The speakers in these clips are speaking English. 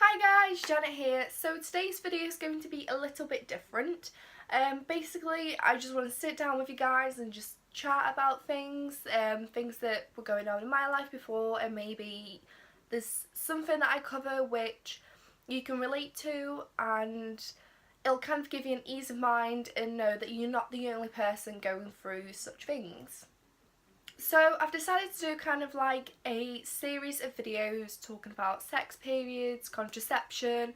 Hi guys, Janet here. So today's video is going to be a little bit different. Basically, I just want to sit down with you guys and just chat about things, things that were going on in my life before, and maybe there's something that I cover which you can relate to, and it'll kind of give you an ease of mind and know that you're not the only person going through such things. So I've decided to do kind of like a series of videos talking about sex periods, contraception,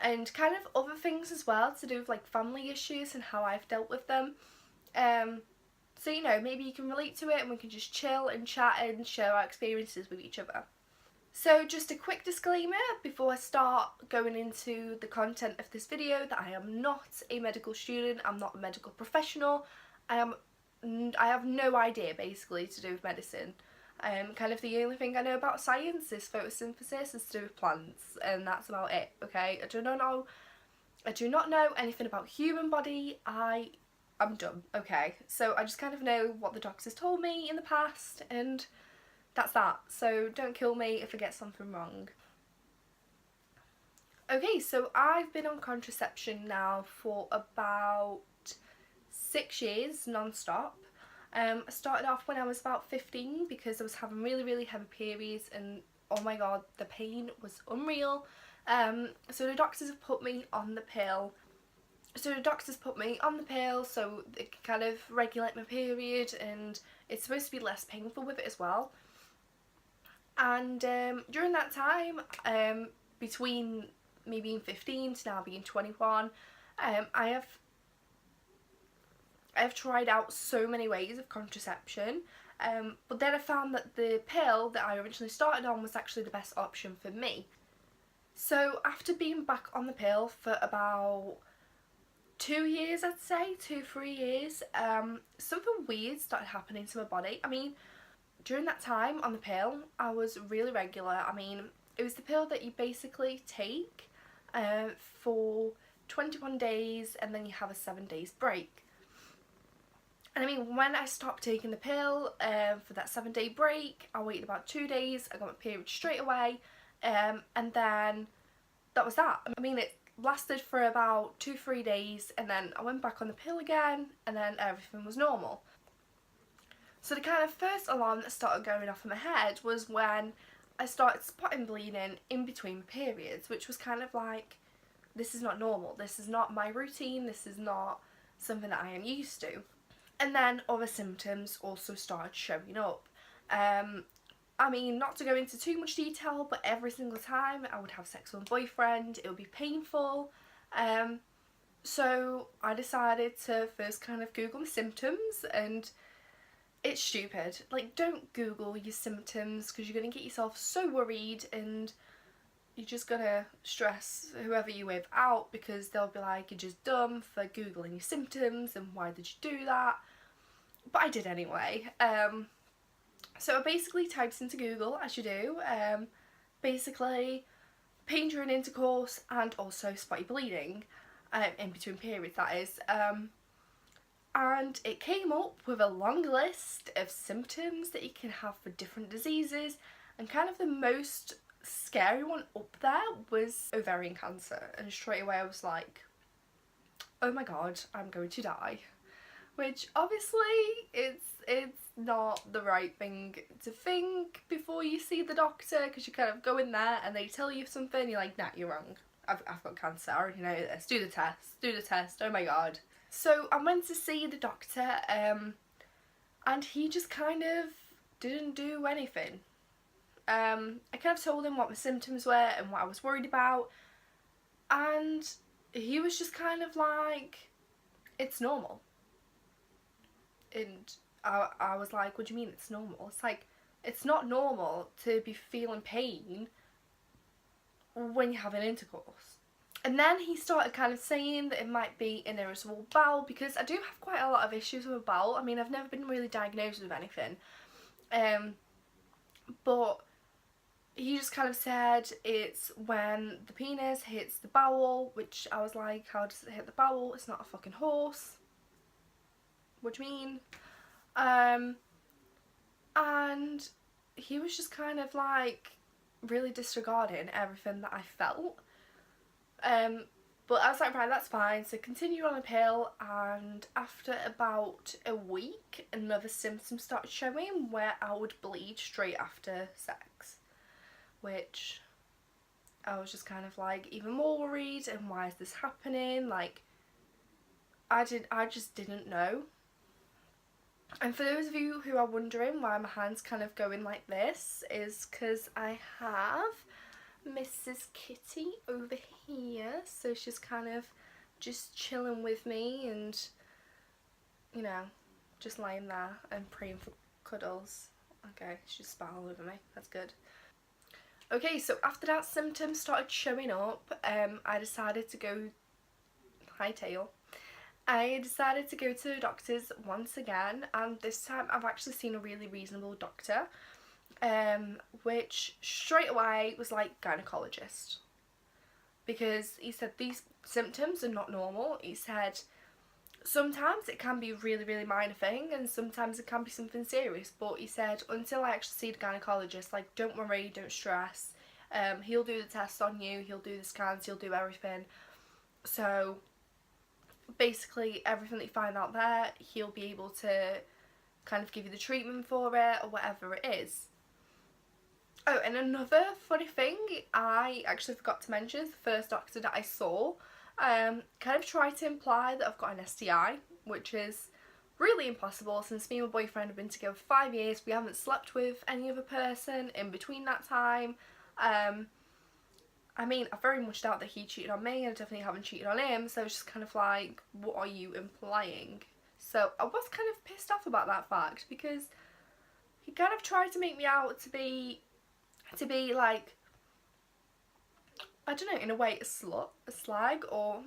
and kind of other things as well to do with like family issues and how I've dealt with them. So maybe you can relate to it and we can just chill and chat and share our experiences with each other. So just a quick disclaimer before I start going into the content of this video that I am not a medical student, I'm not a medical professional, I have no idea basically to do with medicine. Kind of the only thing I know about science is photosynthesis is to do with plants, and that's about it, okay? I do not know anything about human body. I'm dumb, okay? So I just kind of know what the doctors told me in the past, and that's that. So don't kill me if I get something wrong. Okay, so I've been on contraception now for about 6 years non-stop. I started off when I was about 15 because I was having really heavy periods, and oh my god, the pain was unreal. So the doctors have put me on the pill. So they can kind of regulate my period, and it's supposed to be less painful with it as well. And during that time, between me being 15 to now being 21, I have tried out so many ways of contraception, but then I found that the pill that I originally started on was actually the best option for me. So after being back on the pill for about 2 years, I'd say, 2-3 years, something weird started happening to my body. I mean, during that time on the pill, I was really regular. I mean, it was the pill that you basically take for 21 days and then you have a 7 days break. And I mean, when I stopped taking the pill for that 7-day break, I waited about 2 days, I got my period straight away, and then that was that. I mean, it lasted for about 2-3 days, and then I went back on the pill again, and then everything was normal. So the kind of first alarm that started going off in my head was when I started spotting bleeding in between periods, which was kind of like, this is not normal, this is not my routine, this is not something that I am used to. And then other symptoms also started showing up. I mean, not to go into too much detail, but every single time I would have sex with a boyfriend, it would be painful. So I decided to first kind of Google my symptoms, and it's stupid. Like, don't Google your symptoms because you're going to get yourself so worried, and you're just going to stress whoever you're with out because they'll be like, you're just dumb for Googling your symptoms and why did you do that? But I did anyway. So I basically typed into Google, as you do, basically pain during intercourse and also spotty bleeding, in between periods, that is. And it came up with a long list of symptoms that you can have for different diseases, and kind of the most scary one up there was ovarian cancer, and straight away I was like, oh my god, I'm going to die. Which obviously it's not the right thing to think before you see the doctor, because you kind of go in there and they tell you something, you're like, nah, you're wrong, I've got cancer, I already know this, do the test, oh my god. So I went to see the doctor, and he just kind of didn't do anything. I kind of told him what my symptoms were and what I was worried about, and he was just kind of like, it's normal. And I was like, what do you mean it's normal? It's like, it's not normal to be feeling pain when you're having intercourse. And then he started kind of saying that it might be an irritable bowel, because I do have quite a lot of issues with a bowel. I mean, I've never been really diagnosed with anything. But he just kind of said it's when the penis hits the bowel, which I was like, how does it hit the bowel? It's not a fucking horse. What do you mean? And he was just kind of like, really disregarding everything that I felt. But I was like, right, that's fine. So continue on a pill, and after about a week, another symptom started showing where I would bleed straight after sex, which I was just kind of like even more worried, and why is this happening? Like, I just didn't know. And for those of you who are wondering why my hand's kind of going like this, is because I have Mrs. Kitty over here, so she's kind of just chilling with me and, you know, just lying there and praying for cuddles. Okay, she's spat all over me, that's good. Okay, so after that symptoms started showing up, I decided to go, hi tail, I decided to go to the doctors once again, and this time I've actually seen a really reasonable doctor, which straight away was like gynecologist, because he said these symptoms are not normal. He said sometimes it can be a really minor thing, and sometimes it can be something serious, but he said until I actually see the gynecologist, like, don't worry, don't stress, he'll do the tests on you, he'll do the scans, he'll do everything. So basically everything that you find out there, he'll be able to kind of give you the treatment for it or whatever it is. Oh, and another funny thing I actually forgot to mention, the first doctor that I saw kind of tried to imply that I've got an STI, which is really impossible, since me and my boyfriend have been together for 5 years. We haven't slept with any other person in between that time. I mean, I very much doubt that he cheated on me, and I definitely haven't cheated on him, so it's just kind of like, what are you implying? So I was kind of pissed off about that fact, because he kind of tried to make me out to be like, I don't know, in a way a slut, a slag, or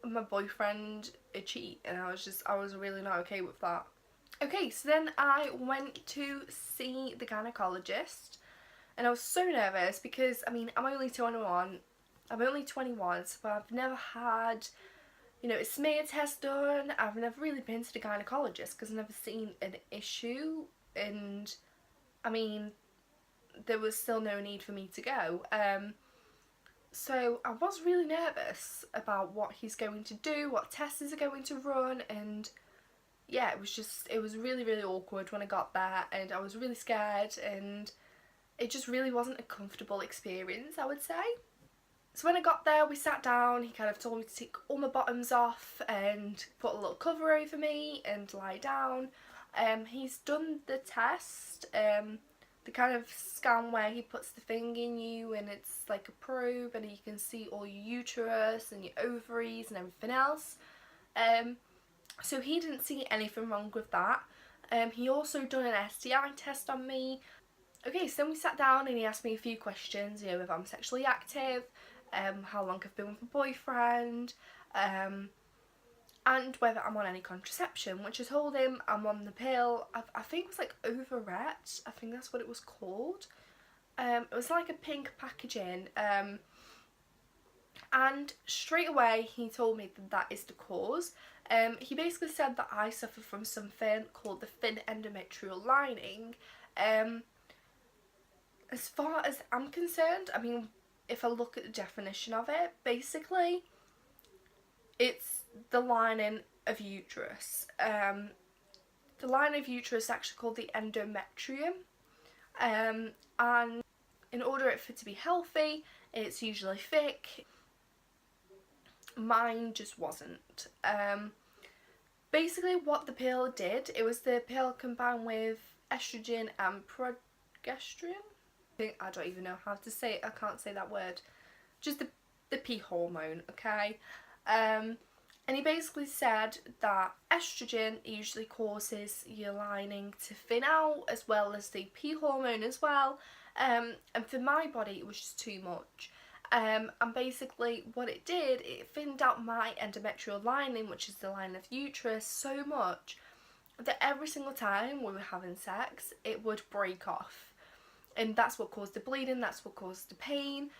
my boyfriend a cheat, and I was really not okay with that. Okay, so then I went to see the gynecologist, and I was so nervous because, I mean, I'm only 21, so I've never had, you know, a smear test done. I've never really been to the gynecologist because I've never seen an issue, and I mean, there was still no need for me to go. So I was really nervous about what he's going to do, what tests are going to run, and yeah, it was really awkward when I got there, and I was really scared, and it just really wasn't a comfortable experience, I would say. So when I got there, we sat down, he kind of told me to take all my bottoms off and put a little cover over me and lie down. He's done the test, the kind of scan where he puts the thing in you and it's like a probe, and you can see all your uterus and your ovaries and everything else. So he didn't see anything wrong with that. He also done an STI test on me. Okay, so then we sat down and he asked me a few questions, you know, if I'm sexually active, how long I've been with my boyfriend, and whether I'm on any contraception, which I told him I'm on the pill. I think it was like Overet, I think that's what it was called. It was like a pink packaging, and straight away he told me that that is the cause. He basically said that I suffer from something called the thin endometrial lining. As far as I'm concerned, I mean, if I look at the definition of it, basically it's the lining of uterus. The lining of uterus is actually called the endometrium, and in order for it to be healthy, it's usually thick. Mine just wasn't. Basically what the pill did, it was the pill combined with estrogen and progesterone. I don't even know how to say it, I can't say that word. Just the P hormone, okay? And he basically said that estrogen usually causes your lining to thin out, as well as the P hormone as well. And for my body, it was just too much. And basically what it did, it thinned out my endometrial lining, which is the lining of the uterus, so much that every single time we were having sex, it would break off. And that's what caused the bleeding, that's what caused the pain.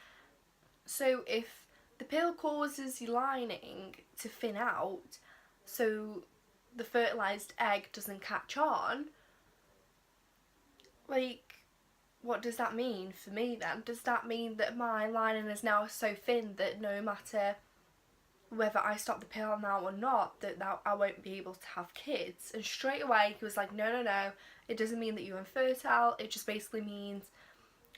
So if the pill causes your lining to thin out, so the fertilised egg doesn't catch on, like, what does that mean for me then? Does that mean that my lining is now so thin that no matter whether I stop the pill now or not, that I won't be able to have kids? And straight away he was like, no, no, no, it doesn't mean that you're infertile, it just basically means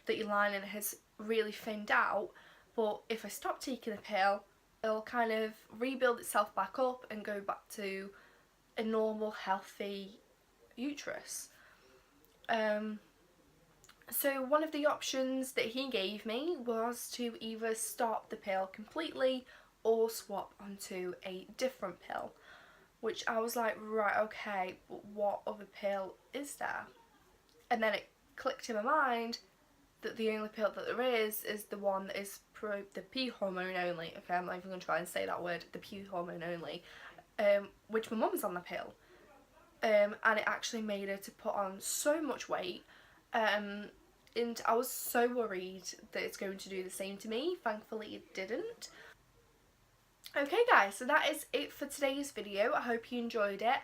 that your lining has really thinned out, but if I stop taking the pill, it'll kind of rebuild itself back up and go back to a normal, healthy uterus. So one of the options that he gave me was to either stop the pill completely or swap onto a different pill, which I was like, right, okay, but what other pill is there? And then it clicked in my mind that the only pill that there is the one that is the P hormone only. Okay, I'm not even going to try and say that word, the P hormone only, which my mum's on the pill. And it actually made her to put on so much weight, and I was so worried that it's going to do the same to me. Thankfully it didn't. Okay guys, so that is it for today's video. I hope you enjoyed it,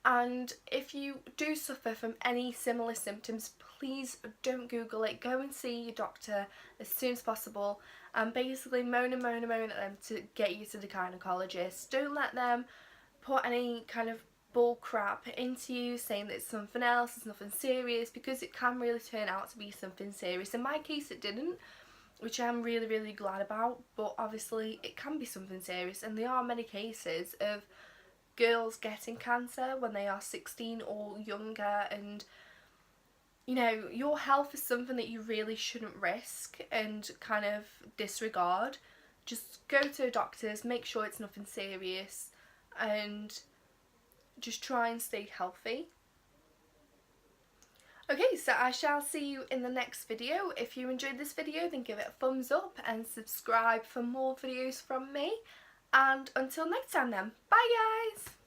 and if you do suffer from any similar symptoms, please don't Google it. Go and see your doctor as soon as possible and basically moan at them to get you to the gynecologist. Don't let them put any kind of bull crap into you saying that it's something else, it's nothing serious, because it can really turn out to be something serious. In my case it didn't, which I'm really, really glad about, but obviously it can be something serious, and there are many cases of girls getting cancer when they are 16 or younger, and you know, your health is something that you really shouldn't risk and kind of disregard. Just go to a doctor's, make sure it's nothing serious, and just try and stay healthy. Okay, so I shall see you in the next video. If you enjoyed this video, then give it a thumbs up and subscribe for more videos from me. And until next time then, bye guys!